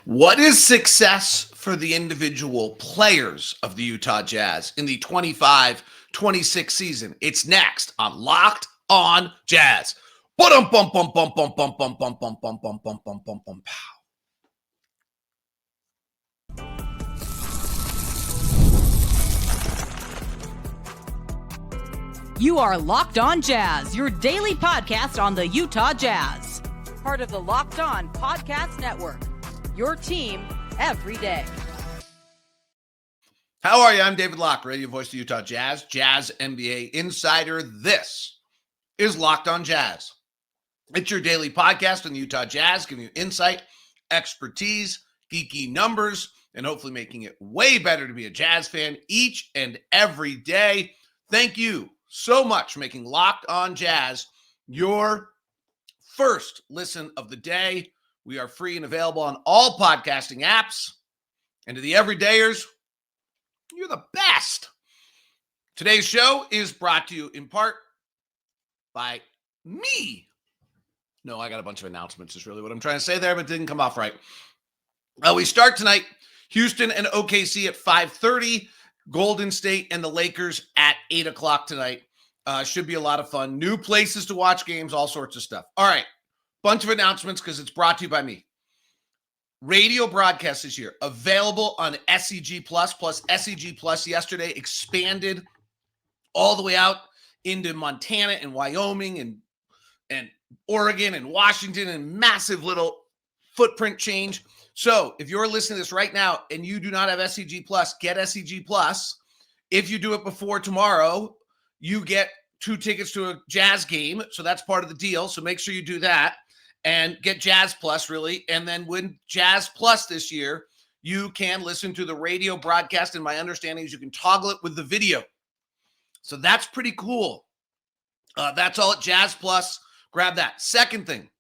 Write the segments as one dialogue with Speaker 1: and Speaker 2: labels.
Speaker 1: What is success for the individual players of the Utah Jazz in the 25-26 season? It's next on Locked On Jazz. Bum bum bum bum bum bum bum bum bum bum bum bum bum bum bum pow.
Speaker 2: You are Locked On Jazz, your daily podcast on the Utah Jazz. Part of the Locked On Podcast Network, your team every day.
Speaker 1: How are you? I'm David Locke, radio voice of the Utah Jazz, Jazz NBA insider. This is Locked On Jazz. It's your daily podcast on the Utah Jazz, giving you insight, expertise, geeky numbers, and hopefully making it way better to be a Jazz fan each and every day. Thank you so much for making Locked On Jazz your first listen of the day. We are free and available on all podcasting apps. And to the everydayers, you're the best. Today's show is brought to you in part by me. No, I got a bunch of announcements is really what I'm trying to say there, but it didn't come off right. We start tonight, Houston and OKC at 5:30. Golden State and the Lakers at 8 o'clock tonight. Should be a lot of fun. New places to watch games, all sorts of stuff. All right. Bunch of announcements because it's brought to you by me. Radio broadcast this year available on SEG Plus SEG Plus yesterday expanded all the way out into Montana and Wyoming and Oregon and Washington, and massive little footprint change. So if you're listening to this right now and you do not have SEG Plus, get SEG Plus. If you do it before tomorrow, you get 2 tickets to a Jazz game. So that's part of the deal. So make sure you do that and get Jazz Plus, really. And then with Jazz Plus this year, you can listen to the radio broadcast. And my understanding is you can toggle it with the video. So that's pretty cool. That's all at Jazz Plus. Grab that. Second thing,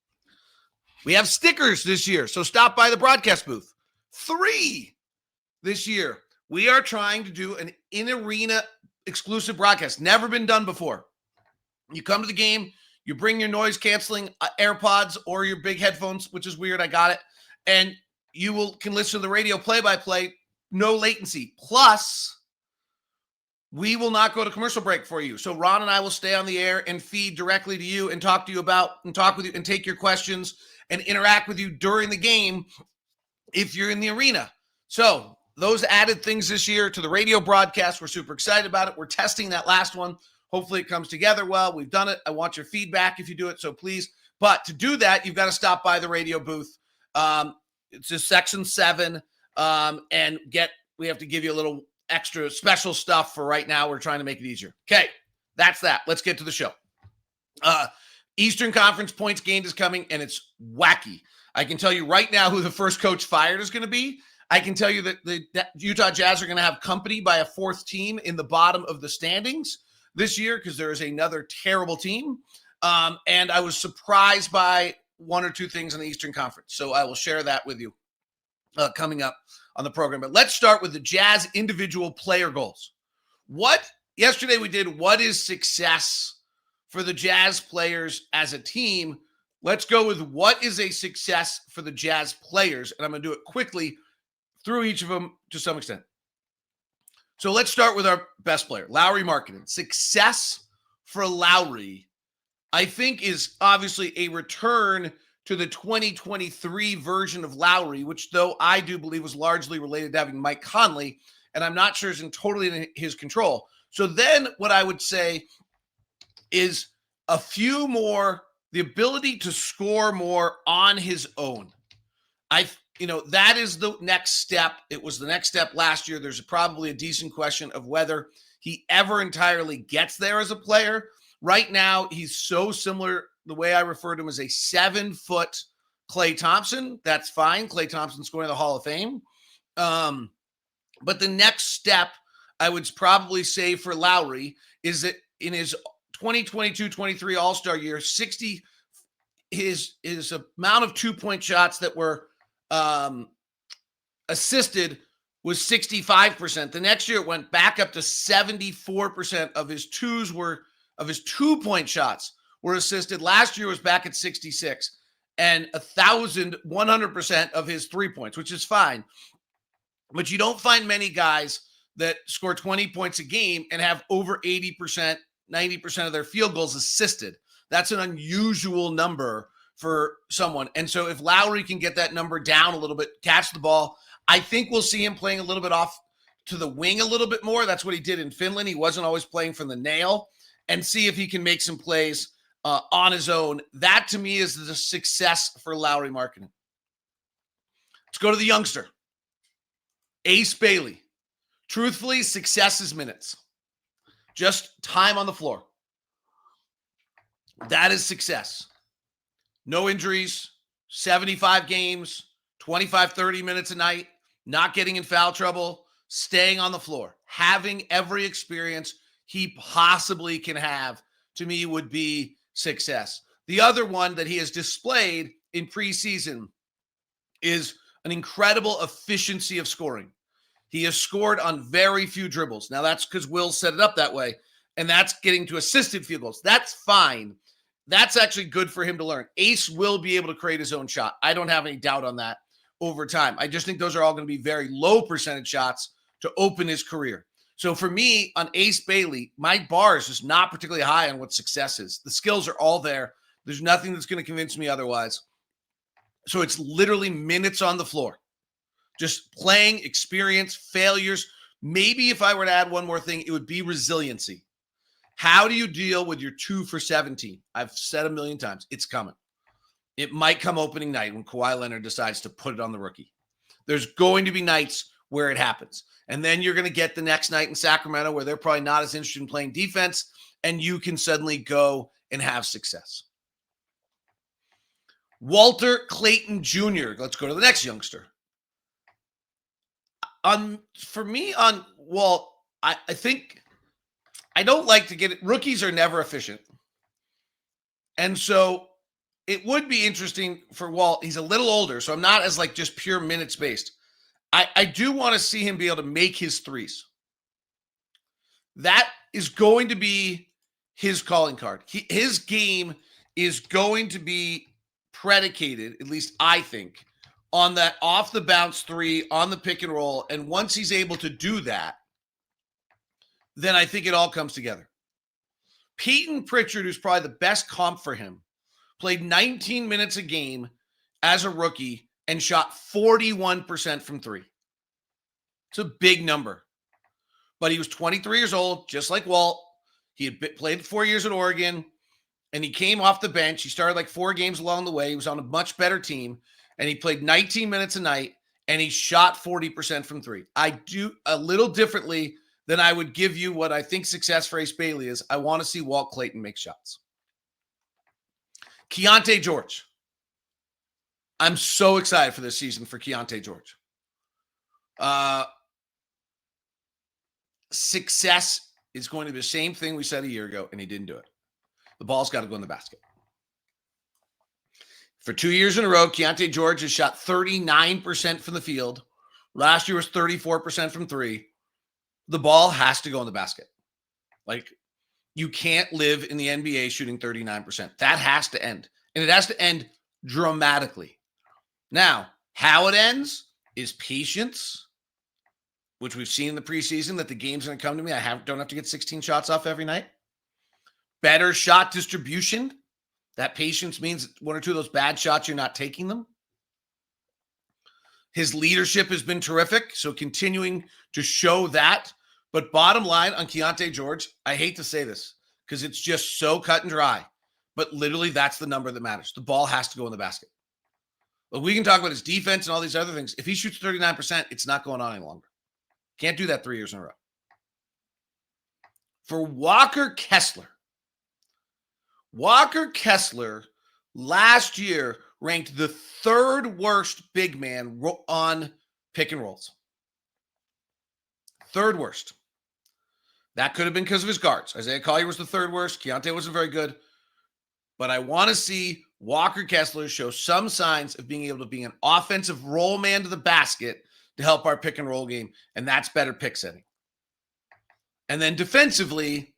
Speaker 1: we have stickers this year. So stop by the broadcast booth. 3 this year. We are trying to do an in-arena exclusive broadcast. Never been done before. You come to the game, you bring your noise-canceling AirPods or your big headphones, which is weird. I got it. And you can listen to the radio play-by-play, no latency. Plus, we will not go to commercial break for you. So Ron and I will stay on the air and feed directly to you and talk with you and take your questions and interact with you during the game if you're in the arena. So those added things this year to the radio broadcast. We're super excited about it. We're testing that last one. Hopefully it comes together well. We've done it. I want your feedback if you do it, so please. But to do that, you've got to stop by the radio booth. It's a section 7, and we have to give you a little extra special stuff for right now. We're trying to make it easier. Okay, that's that. Let's get to the show. Eastern Conference points gained is coming, and it's wacky. I can tell you right now who the first coach fired is going to be. I can tell you that the Utah Jazz are going to have company by a 4th team in the bottom of the standings this year because there is another terrible team. And I was surprised by 1 or 2 things in the Eastern Conference. So I will share that with you coming up on the program. But let's start with the Jazz individual player goals. Yesterday we did what is success for the Jazz players as a team. Let's go with what is a success for the Jazz players. And I'm going to do it quickly through each of them to some extent. So let's start with our best player, Lauri Markkanen. Success for Lauri, I think, is obviously a return to the 2023 version of Lauri, which, though I do believe was largely related to having Mike Conley, and I'm not sure is totally in his control. So then what I would say is a few more, the ability to score more on his own. That is the next step. It was the next step last year. There's probably a decent question of whether he ever entirely gets there as a player. Right now, he's so similar. The way I refer to him as a 7-foot Klay Thompson. That's fine. Klay Thompson's going to the Hall of Fame. But the next step, I would probably say for Lauri, is that in his 2022-23 All-Star year, his amount of 2-point shots that were assisted was 65%. The next year it went back up to 74% of his 2-point shots were assisted. Last year was back at 66. and 1,100% of his 3 points, which is fine. But you don't find many guys that score 20 points a game and have over 80%, 90% of their field goals assisted. That's an unusual number for someone. And so if Lauri can get that number down a little bit, catch the ball, I think we'll see him playing a little bit off to the wing a little bit more. That's what he did in Finland. He wasn't always playing from the nail, and see if he can make some plays on his own. That to me is the success for Lauri Markkanen. Let's go to the youngster, Ace Bailey. Truthfully, success is minutes. Just time on the floor. That is success. No injuries, 75 games, 25, 30 minutes a night, not getting in foul trouble, staying on the floor, having every experience he possibly can have, to me, would be success. The other one that he has displayed in preseason is an incredible efficiency of scoring. He has scored on very few dribbles. Now, that's because Will set it up that way, and that's getting to assisted field goals. That's fine. That's actually good for him to learn. Ace will be able to create his own shot. I don't have any doubt on that over time. I just think those are all going to be very low percentage shots to open his career. So for me, on Ace Bailey, my bar is just not particularly high on what success is. The skills are all there. There's nothing that's going to convince me otherwise. So it's literally minutes on the floor. Just playing, experience, failures. Maybe if I were to add one more thing, it would be resiliency. How do you deal with your 2 for 17? I've said a million times, it's coming. It might come opening night when Kawhi Leonard decides to put it on the rookie. There's going to be nights where it happens. And then you're going to get the next night in Sacramento where they're probably not as interested in playing defense, and you can suddenly go and have success. Walter Clayton Jr. Let's go to the next youngster. For me, on Walt, I think I don't like to get it. Rookies are never efficient. And so it would be interesting for Walt. He's a little older, so I'm not as like just pure minutes based. I do want to see him be able to make his threes. That is going to be his calling card. His game is going to be predicated, at least I think, on that off the bounce three, on the pick and roll. And once he's able to do that, then I think it all comes together. Peyton Pritchard, who's probably the best comp for him, played 19 minutes a game as a rookie and shot 41% from three. It's a big number. But he was 23 years old, just like Walt. He had played 4 years at Oregon, and he came off the bench. He started like 4 games along the way. He was on a much better team, and he played 19 minutes a night, and he shot 40% from three. I do a little differently than I would give you what I think success for Ace Bailey is. I want to see Walt Clayton make shots. Keyonte George. I'm so excited for this season for Keyonte George. Success is going to be the same thing we said a year ago, and he didn't do it. The ball's got to go in the basket. For 2 years in a row, Keyonte George has shot 39% from the field. Last year was 34% from three. The ball has to go in the basket. Like, you can't live in the NBA shooting 39%. That has to end. And it has to end dramatically. Now, how it ends is patience, which we've seen in the preseason that the game's going to come to me. Don't have to get 16 shots off every night. Better shot distribution. That patience means 1 or 2 of those bad shots, you're not taking them. His leadership has been terrific, so continuing to show that. But bottom line on Keyonte George, I hate to say this because it's just so cut and dry, but literally that's the number that matters. The ball has to go in the basket. But we can talk about his defense and all these other things. If he shoots 39%, it's not going on any longer. Can't do that 3 years in a row. For Walker Kessler last year ranked the 3rd worst big man on pick and rolls. 3rd worst. That could have been because of his guards. Isaiah Collier was the 3rd worst. Keyonte wasn't very good. But I want to see Walker Kessler show some signs of being able to be an offensive roll man to the basket to help our pick and roll game. And that's better pick setting. And then defensively,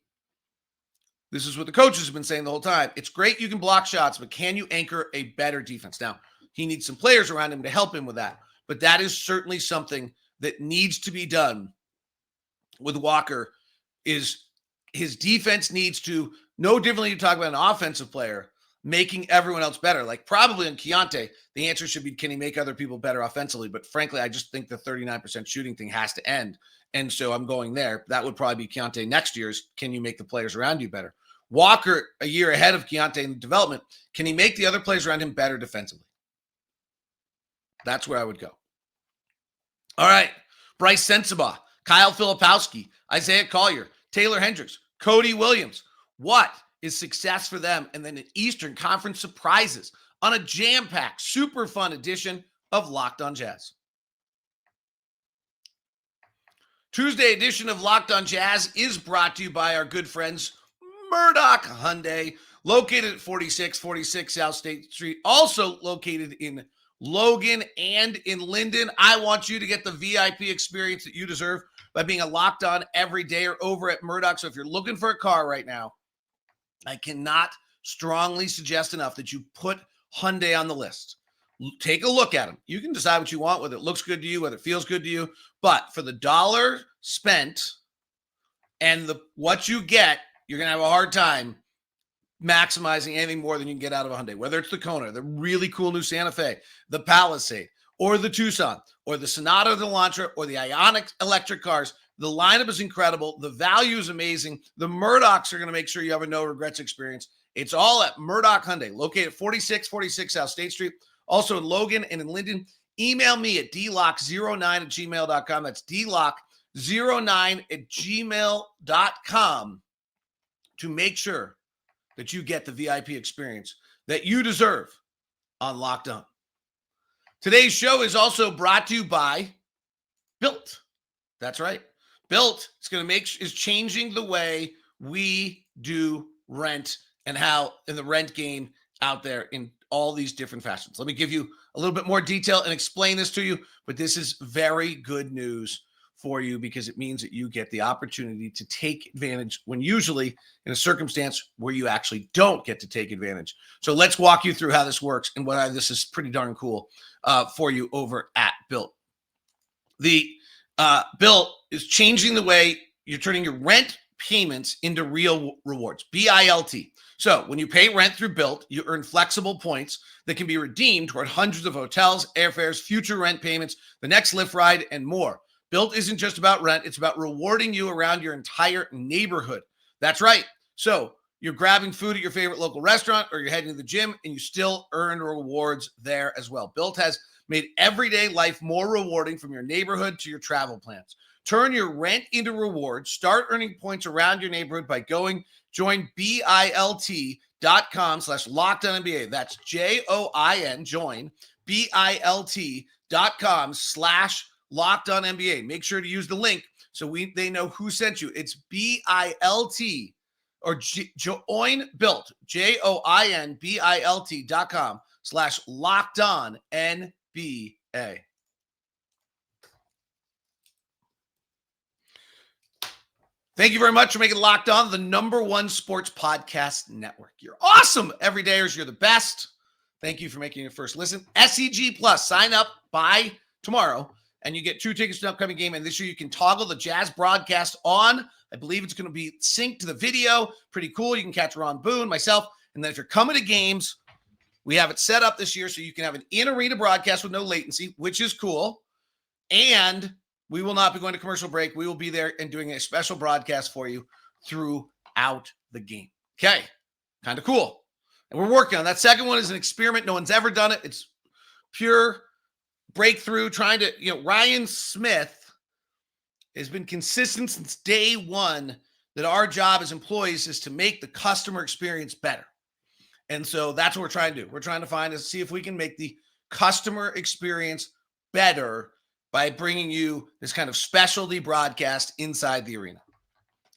Speaker 1: This is what the coaches have been saying the whole time. It's great you can block shots, but can you anchor a better defense? Now, he needs some players around him to help him with that, but that is certainly something that needs to be done with Walker. Is his defense needs to, no differently you talk about an offensive player, making everyone else better. Like probably in Keyonte, the answer should be, can he make other people better offensively? But frankly, I just think the 39% shooting thing has to end. And so I'm going there. That would probably be Keyonte next year's. Can you make the players around you better? Walker, a year ahead of Keyonte in development, can he make the other players around him better defensively? That's where I would go. All right. Bryce Sensabaugh, Kyle Filipowski, Isaiah Collier, Taylor Hendricks, Cody Williams. What is success for them? And then an Eastern Conference surprises on a jam-packed, super fun edition of Locked on Jazz. Tuesday edition of Locked on Jazz is brought to you by our good friends Murdoch Hyundai, located at 4646 South State Street, also located in Logan and in Linden. I want you to get the VIP experience that you deserve by being a Locked On every day or over at Murdoch. So if you're looking for a car right now, I cannot strongly suggest enough that you put Hyundai on the list. Take a look at them. You can decide what you want, whether it looks good to you, whether it feels good to you. But for the dollar spent and what you get, you're going to have a hard time maximizing anything more than you can get out of a Hyundai. Whether it's the Kona, the really cool new Santa Fe, the Palisade, or the Tucson, or the Sonata, or the Elantra, or the Ioniq electric cars, the lineup is incredible. The value is amazing. The Murdochs are going to make sure you have a no regrets experience. It's all at Murdoch Hyundai, located at 4646 South State Street. Also in Logan and in Linden. Email me at dlock09@gmail.com. That's dlock09@gmail.com to make sure that you get the VIP experience that you deserve on Locked On. Today's show is also brought to you by Built. That's right. Built is changing the way we do rent and how in the rent game out there in all these different fashions. Let me give you a little bit more detail and explain this to you, but this is very good news for you because it means that you get the opportunity to take advantage when usually in a circumstance where you actually don't get to take advantage. So let's walk you through how this works and why this is pretty darn cool for you over at Built. The Built is changing the way you're turning your rent payments into real rewards, BILT. So when you pay rent through Built, you earn flexible points that can be redeemed toward hundreds of hotels, airfares, future rent payments, the next Lyft ride, and more. Built isn't just about rent. It's about rewarding you around your entire neighborhood. That's right. So you're grabbing food at your favorite local restaurant or you're heading to the gym and you still earn rewards there as well. Built has made everyday life more rewarding from your neighborhood to your travel plans. Turn your rent into rewards. Start earning points around your neighborhood by join BILT.com/LockedOnNBA. That's JOIN, join BILT.com/LockedOnNBA. Make sure to use the link so they know who sent you. It's BILT or join Built, JOINBILT.com/LockedOnNBA. Thank you very much for making Locked On the #1 sports podcast network. You're awesome, everydayers. You're the best. Thank you for making your first listen. SEG Plus, sign up by tomorrow, and you get 2 tickets to an upcoming game. And this year you can toggle the Jazz broadcast on. I believe it's going to be synced to the video. Pretty cool. You can catch Ron Boone, myself. And then if you're coming to games, we have it set up this year so you can have an in-arena broadcast with no latency, which is cool. And we will not be going to commercial break. We will be there and doing a special broadcast for you throughout the game. Okay. Kind of cool. And we're working on that. Second one is an experiment. No one's ever done it. It's pure breakthrough trying to, Ryan Smith has been consistent since day one that our job as employees is to make the customer experience better. And so that's what we're trying to do. We're trying to see if we can make the customer experience better by bringing you this kind of specialty broadcast inside the arena.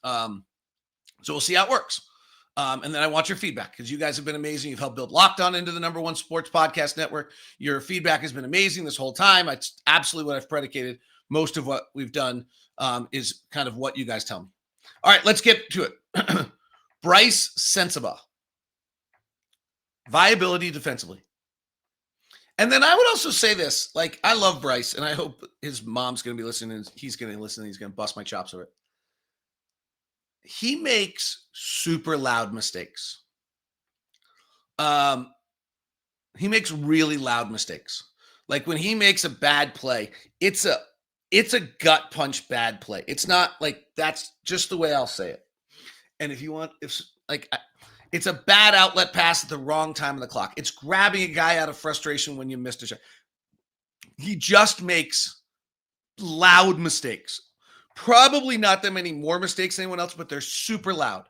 Speaker 1: So we'll see how it works. And then I want your feedback because you guys have been amazing. You've helped build Locked On into the #1 sports podcast network. Your feedback has been amazing this whole time. It's absolutely what I've predicated. Most of what we've done is kind of what you guys tell me. All right, let's get to it. Bryce Sensabaugh. Viability defensively. And then I would also say this, like, I love Bryce, and I hope his mom's going to be listening, and he's going to listen, and he's going to bust my chops over it. He makes super loud mistakes. He makes really loud mistakes. Like when he makes a bad play, it's a gut punch bad play. It's not like, that's just the way I'll say it. And if you want, it's a bad outlet pass at the wrong time of the clock. It's grabbing a guy out of frustration when you missed a shot. He just makes loud mistakes. Probably not that many more mistakes than anyone else, but they're super loud.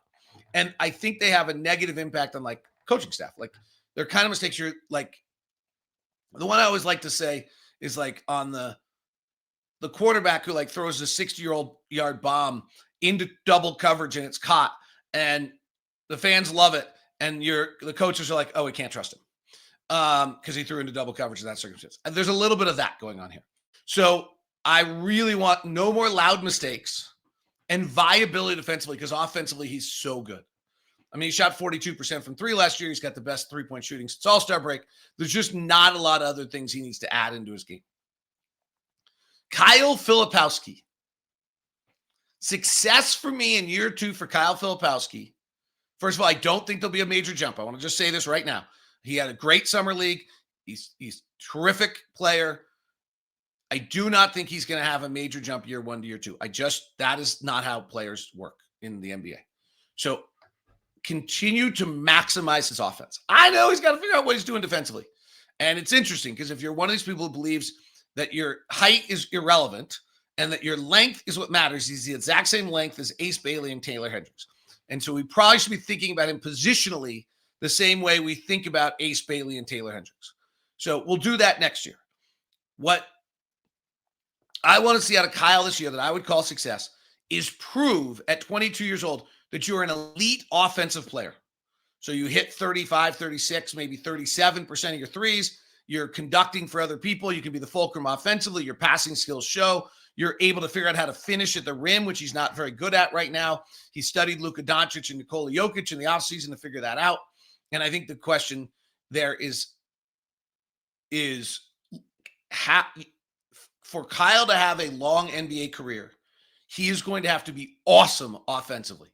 Speaker 1: And I think they have a negative impact on like coaching staff. Like they're kind of mistakes you're like, the one I always like to say is like on the quarterback who like throws a 60-yard bomb into double coverage and it's caught and the fans love it. And the coaches are like, oh, we can't trust him because he threw into double coverage in that circumstance. And there's a little bit of that going on here. So I really want no more loud mistakes and viability defensively because offensively he's so good. I mean, he shot 42% from three last year. He's got the best three-point shooting since All-Star break. There's just not a lot of other things he needs to add into his game. Kyle Filipowski. Success for me in year 2 for Kyle Filipowski. First of all, I don't think there'll be a major jump. I want to just say this right now. He had a great summer league. He's a terrific player. I do not think he's going to have a major jump year 1 to year 2. That is not how players work in the NBA. So continue to maximize his offense. I know he's got to figure out what he's doing defensively. And it's interesting because if you're one of these people who believes that your height is irrelevant and that your length is what matters, he's the exact same length as Ace Bailey and Taylor Hendricks. And so we probably should be thinking about him positionally the same way we think about Ace Bailey and Taylor Hendricks. So we'll do that next year. What I want to see out of Kyle this year that I would call success is prove at 22 years old that you're an elite offensive player. So you hit 35, 36, maybe 37% of your threes. You're conducting for other people. You can be the fulcrum offensively. Your passing skills show. You're able to figure out how to finish at the rim, which he's not very good at right now. He studied Luka Doncic and Nikola Jokic in the offseason to figure that out. And I think the question there is for Kyle to have a long NBA career, he is going to have to be awesome offensively.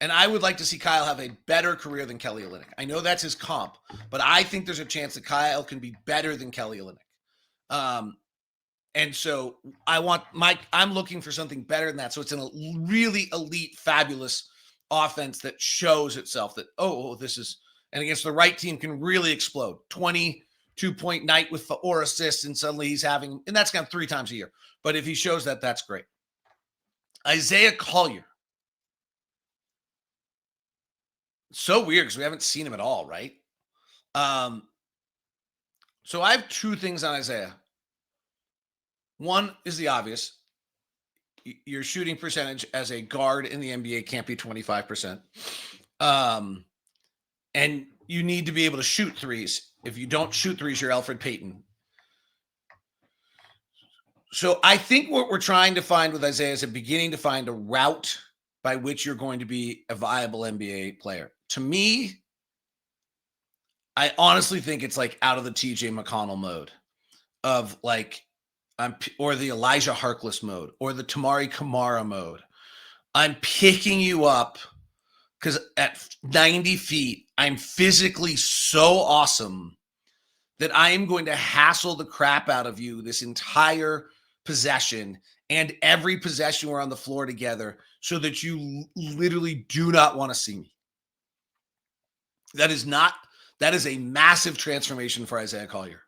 Speaker 1: And I would like to see Kyle have a better career than Kelly Olynyk. I know that's his comp, but I think there's a chance that Kyle can be better than Kelly Olynyk. And so I'm looking for something better than that. So it's a really elite, fabulous offense that shows itself that, this is, and against the right team can really explode. 22-point night with 4 assists, and suddenly he's having, and that's kind of 3 times a year. But if he shows that, that's great. Isaiah Collier. So weird because we haven't seen him at all, right? So I have 2 things on Isaiah. One is the obvious. Your shooting percentage as a guard in the NBA can't be 25%. And you need to be able to shoot threes. If you don't shoot threes, you're Elfrid Payton. So I think what we're trying to find with Isaiah is beginning to find a route by which you're going to be a viable NBA player. To me, I honestly think it's like out of the TJ McConnell mode of like, or the Elijah Harkless mode or the Tamari Kamara mode. I'm picking you up because at 90 feet, I'm physically so awesome that I am going to hassle the crap out of you this entire possession and every possession we're on the floor together so that you literally do not want to see me. That is a massive transformation for Isaiah Collier.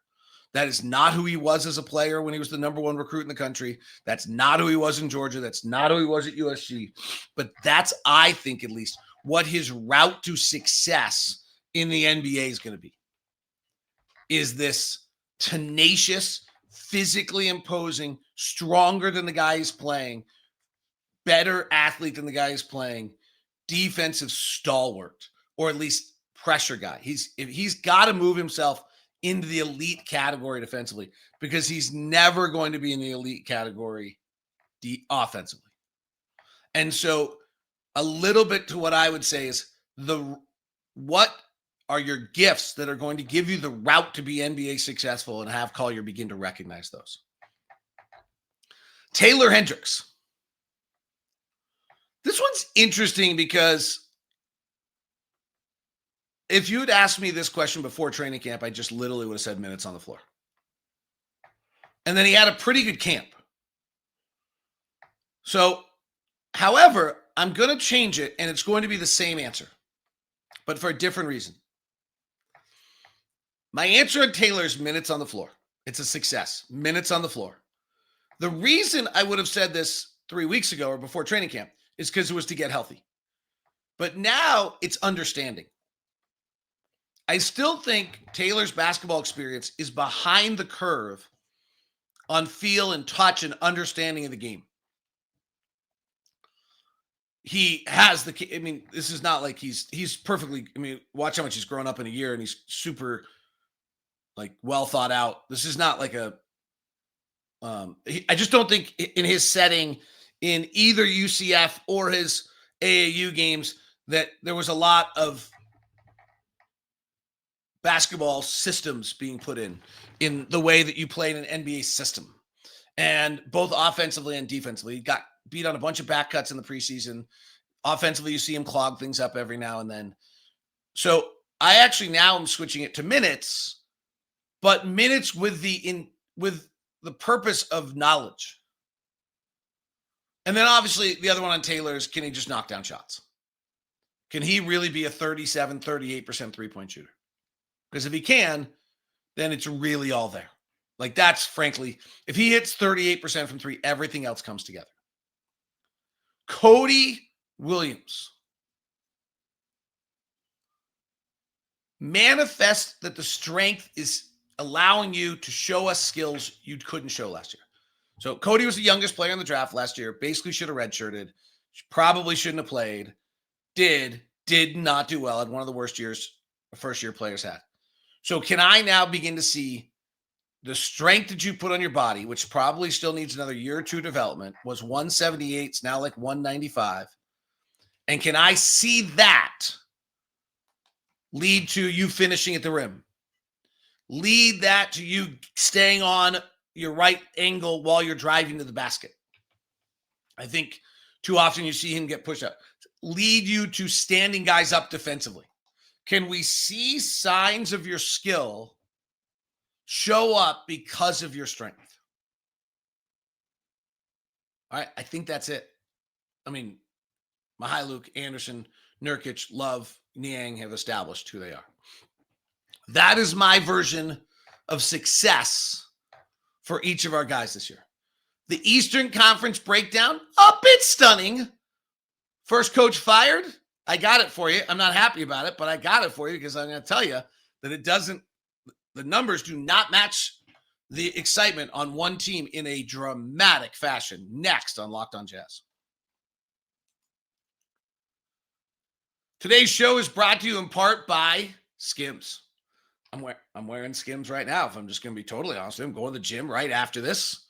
Speaker 1: That is not who he was as a player when he was the number 1 recruit in the country. That's not who he was in Georgia. That's not who he was at USC. But that's, I think, at least what his route to success in the NBA is going to be. Is this tenacious, physically imposing, stronger than the guy he's playing, better athlete than the guy he's playing, defensive stalwart, or at least pressure guy. He's got to move himself into the elite category defensively because he's never going to be in the elite category offensively. And so a little bit to what I would say is what are your gifts that are going to give you the route to be NBA successful, and have Collier begin to recognize those. Taylor Hendricks. This one's interesting because if you had asked me this question before training camp, I just literally would have said minutes on the floor. And then he had a pretty good camp. So, however, I'm going to change it, and it's going to be the same answer, but for a different reason. My answer on Taylor is minutes on the floor. It's a success. Minutes on the floor. The reason I would have said this 3 weeks ago or before training camp is because it was to get healthy. But now it's understanding. I still think Taylor's basketball experience is behind the curve on feel and touch and understanding of the game. He has this is not like he's perfectly, watch how much he's grown up in a year, and he's super well thought out. This is not like I just don't think in his setting in either UCF or his AAU games that there was a lot of basketball systems being put in the way that you play in an NBA system, and both offensively and defensively. He got beat on a bunch of back cuts in the preseason. Offensively, you see him clog things up every now and then. So I actually now am switching it to minutes, but minutes with the purpose of knowledge. And then obviously the other one on Taylor is, can he just knock down shots? Can he really be a 37, 38% three-point shooter? Because if he can, then it's really all there. That's frankly, if he hits 38% from three, everything else comes together. Cody Williams. Manifest that the strength is allowing you to show us skills you couldn't show last year. So Cody was the youngest player in the draft last year. Basically should have redshirted. Probably shouldn't have played. Did not do well. Had one of the worst years first-year players had. So can I now begin to see the strength that you put on your body, which probably still needs another year or two development, was 178. It's now 195. And can I see that lead to you finishing at the rim? Lead that to you staying on your right angle while you're driving to the basket? I think too often you see him get pushed up. Lead you to standing guys up defensively. Can we see signs of your skill show up because of your strength? All right, I think that's it. Mihailuk, Anderson, Nurkic, Love, Niang have established who they are. That is my version of success for each of our guys this year. The Eastern Conference breakdown, a bit stunning. First coach fired. I got it for you. I'm not happy about it, but I got it for you because I'm going to tell you that the numbers do not match the excitement on one team in a dramatic fashion. Next on Locked On Jazz. Today's show is brought to you in part by Skims. I'm wearing Skims right now. If I'm just going to be totally honest with you, I'm going to the gym right after this.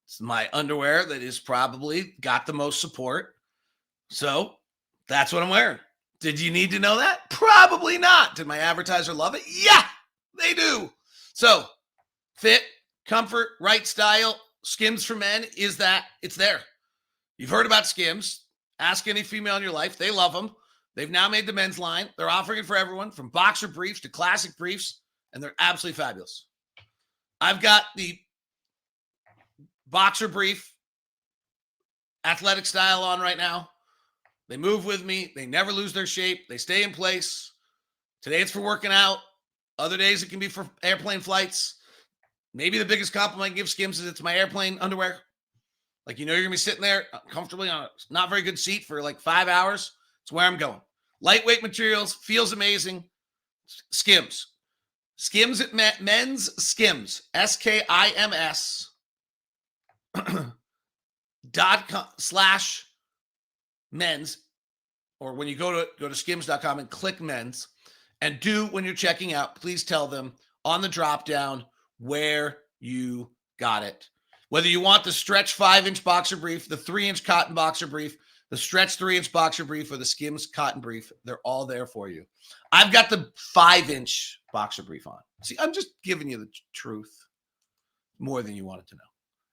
Speaker 1: It's my underwear that is probably got the most support. So that's what I'm wearing. Did you need to know that? Probably not. Did my advertiser love it? Yeah, they do. So fit, comfort, right style, Skims for men is that. It's there. You've heard about Skims. Ask any female in your life. They love them. They've now made the men's line. They're offering it for everyone, from boxer briefs to classic briefs, and they're absolutely fabulous. I've got the boxer brief athletic style on right now. They move with me. They never lose their shape. They stay in place. Today it's for working out. Other days it can be for airplane flights. Maybe the biggest compliment I can give Skims is it's my airplane underwear. You're going to be sitting there comfortably on a not very good seat for 5 hours. It's where I'm going. Lightweight materials, feels amazing. Skims. Skims at men's Skims. SKIMS .com/men's, or when you go to skims.com and click men's, and when you're checking out, please tell them on the drop down where you got it. Whether you want the stretch 5-inch boxer brief, the 3-inch cotton boxer brief, the stretch 3-inch boxer brief or the Skims cotton brief, they're all there for you. I've got the 5-inch boxer brief on. See, I'm just giving you the truth more than you wanted to know.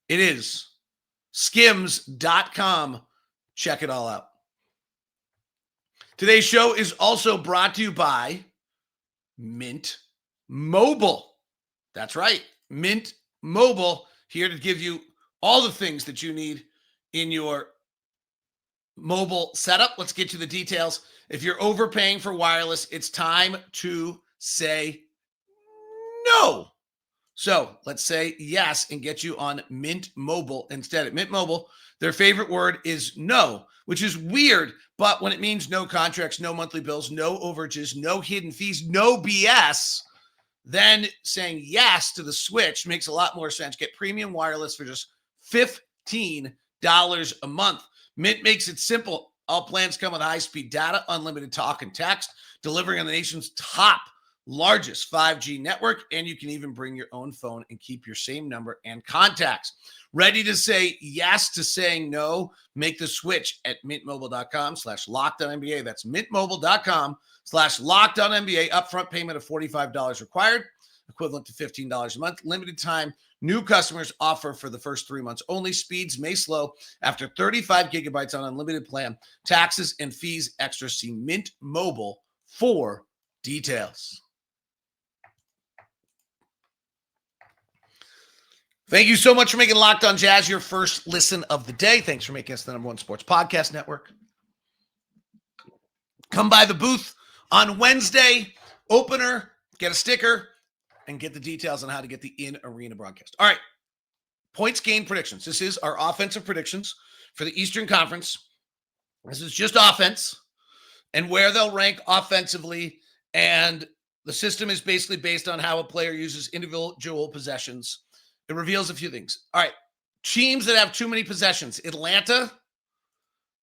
Speaker 1: It is skims.com. Check it all out. Today's show is also brought to you by Mint Mobile. That's right. Mint Mobile, here to give you all the things that you need in your mobile setup. Let's get to the details. If you're overpaying for wireless, it's time to say no. So let's say yes and get you on Mint Mobile instead. At Mint Mobile, their favorite word is no, which is weird, but when it means no contracts, no monthly bills, no overages, no hidden fees, no BS, then saying yes to the switch makes a lot more sense. Get premium wireless for just $15 a month. Mint makes it simple. All plans come with high-speed data, unlimited talk and text, delivering on the nation's top largest 5G network, and you can even bring your own phone and keep your same number and contacts. Ready to say yes to saying no? Make the switch at mintmobile.com/lockedonnba. That's mintmobile.com/lockedonnba. Upfront payment of $45 required, equivalent to $15 a month. Limited time. New customers offer for the first 3 months only. Speeds may slow after 35 gigabytes on unlimited plan. Taxes and fees extra. See Mint Mobile for details. Thank you so much for making Locked On Jazz your first listen of the day. Thanks for making us the #1 sports podcast network. Come by the booth on Wednesday, opener, get a sticker, and get the details on how to get the in-arena broadcast. All right, points gain predictions. This is our offensive predictions for the Eastern Conference. This is just offense and where they'll rank offensively, and the system is basically based on how a player uses individual possessions. It reveals a few things. All right, teams that have too many possessions. Atlanta,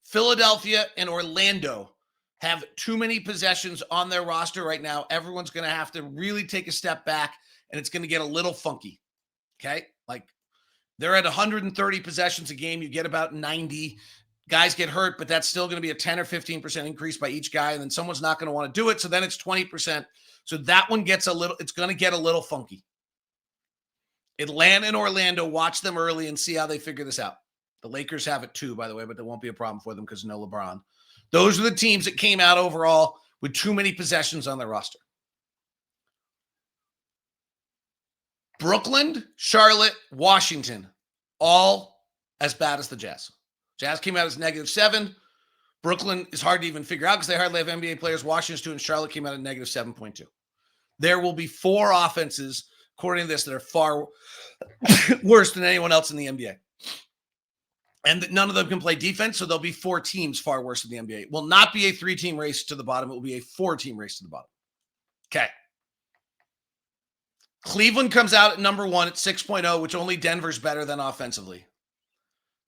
Speaker 1: Philadelphia, and Orlando have too many possessions on their roster right now. Everyone's going to have to really take a step back, and it's going to get a little funky, okay? Like, they're at 130 possessions a game. You get about 90. Guys get hurt, but that's still going to be a 10 or 15% increase by each guy, and then someone's not going to want to do it, so then it's 20%. So that one gets it's going to get a little funky. Atlanta and Orlando, watch them early and see how they figure this out. The Lakers have it too, by the way, but there won't be a problem for them because no LeBron. Those are the teams that came out overall with too many possessions on their roster. Brooklyn, Charlotte, Washington, all as bad as the Jazz. Jazz came out as -7. Brooklyn is hard to even figure out because they hardly have NBA players. Washington's 2, and Charlotte came out at -7.2. There will be 4 offenses, according to this, that are far worse than anyone else in the NBA. And none of them can play defense, so there'll be 4 teams far worse than the NBA. It will not be a 3-team race to the bottom. It will be a 4-team race to the bottom. Okay. Cleveland comes out at #1 at 6.0, which only Denver's better than offensively.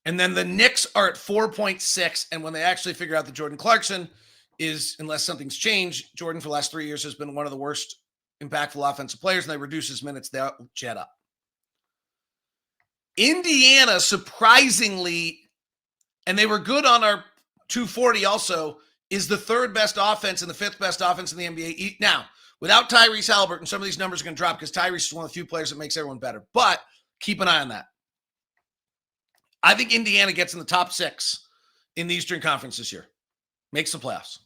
Speaker 1: And then the Knicks are at 4.6, and when they actually figure out that Jordan Clarkson is, unless something's changed, Jordan for the last 3 years has been one of the worst impactful offensive players, and they reduce his minutes, they'll jet up. Indiana, surprisingly, and they were good on our 240 also, is the 3rd best offense and the 5th best offense in the NBA. Now, without Tyrese Halliburton, some of these numbers are going to drop because Tyrese is one of the few players that makes everyone better. But keep an eye on that. I think Indiana gets in the top 6 in the Eastern Conference this year. Makes the playoffs.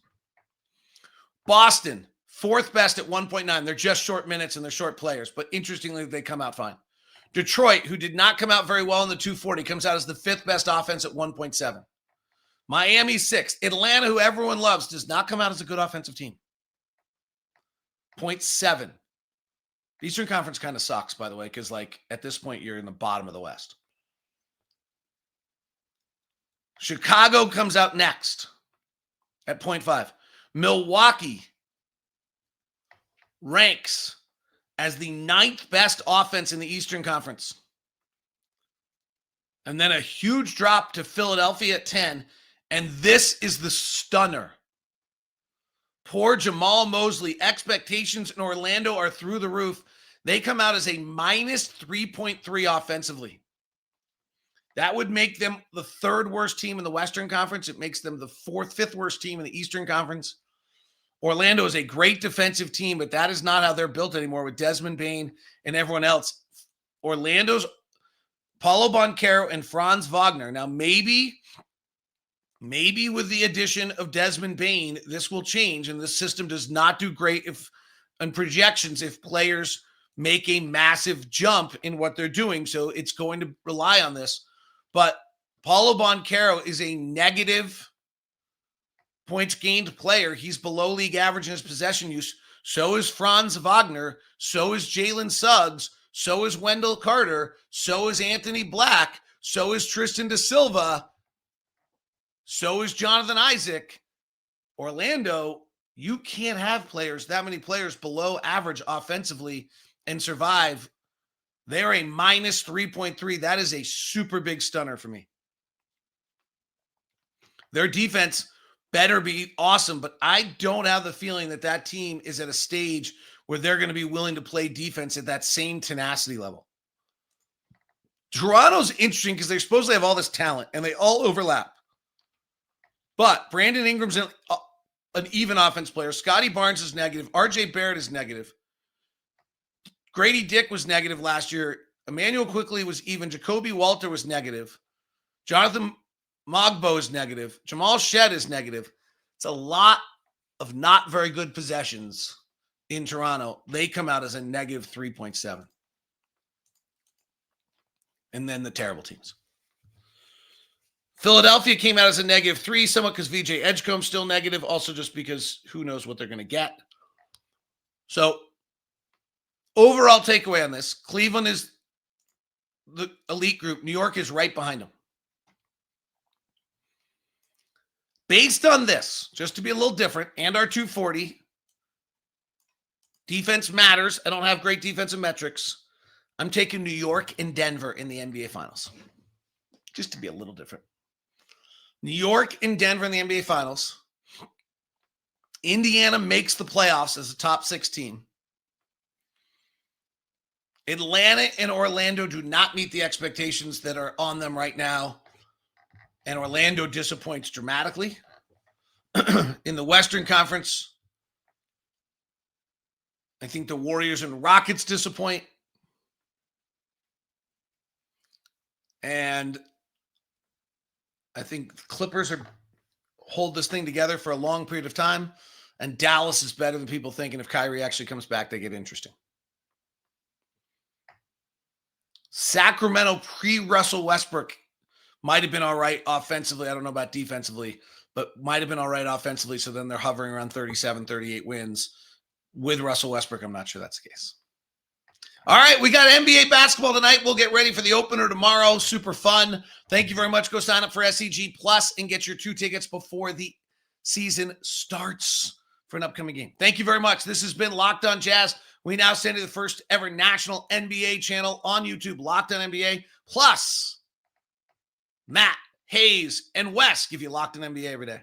Speaker 1: Boston, 4th best at 1.9. They're just short minutes and they're short players, but interestingly, they come out fine. Detroit, who did not come out very well in the 240, comes out as the 5th best offense at 1.7. Miami, 6th. Atlanta, who everyone loves, does not come out as a good offensive team. 0.7. The Eastern Conference kind of sucks, by the way, because at this point, you're in the bottom of the West. Chicago comes out next at 0.5. Milwaukee ranks as the 9th best offense in the Eastern Conference. And then a huge drop to Philadelphia at 10. And this is the stunner. Poor Jamal Mosley. Expectations in Orlando are through the roof. They come out as a -3.3 offensively. That would make them the third worst team in the Western Conference. It makes them the fifth worst team in the Eastern Conference. Orlando is a great defensive team, but that is not how they're built anymore with Desmond Bane and everyone else. Orlando's Paolo Banchero and Franz Wagner. Now, maybe with the addition of Desmond Bane, this will change, and this system does not do great on projections if players make a massive jump in what they're doing. So it's going to rely on this. But Paolo Banchero is a negative points gained player. He's below league average in his possession use. So is Franz Wagner. So is Jalen Suggs. So is Wendell Carter. So is Anthony Black. So is Tristan da Silva. So is Jonathan Isaac. Orlando, you can't have that many players below average offensively and survive. They're a minus 3.3. That is a super big stunner for me. Their defense better be awesome, but I don't have the feeling that team is at a stage where they're going to be willing to play defense at that same tenacity level. Toronto's interesting because they supposedly have all this talent and they all overlap. But Brandon Ingram's an even offense player. Scotty Barnes is negative. RJ Barrett is negative. Grady Dick was negative last year. Emmanuel Quickley was even. Jacoby Walter was negative. Jonathan Mogbo is negative. Jamal Shedd is negative. It's a lot of not very good possessions in Toronto. They come out as a negative 3.7. And then the terrible teams. Philadelphia came out as a negative 3, somewhat because VJ Edgecombe's still negative, also just because who knows what they're going to get. So, overall takeaway on this, Cleveland is the elite group. New York is right behind them. Based on this, just to be a little different, and our 240, defense matters. I don't have great defensive metrics. I'm taking New York and Denver in the NBA Finals. Just to be a little different. New York and Denver in the NBA Finals. Indiana makes the playoffs as a top 6 team. Atlanta and Orlando do not meet the expectations that are on them right now. And Orlando disappoints dramatically. In the Western Conference, I think the Warriors and Rockets disappoint. And I think the Clippers hold this thing together for a long period of time. And Dallas is better than people think. And if Kyrie actually comes back, they get interesting. Sacramento pre-Russell Westbrook might have been all right offensively. I don't know about defensively, but might have been all right offensively. So then they're hovering around 37, 38 wins. With Russell Westbrook, I'm not sure that's the case. All right, we got NBA basketball tonight. We'll get ready for the opener tomorrow. Super fun. Thank you very much. Go sign up for SEG Plus and get your 2 tickets before the season starts for an upcoming game. Thank you very much. This has been Locked On Jazz. We now send you the first ever national NBA channel on YouTube, Locked On NBA. Plus, Matt, Hayes, and Wes give you Locked On NBA every day.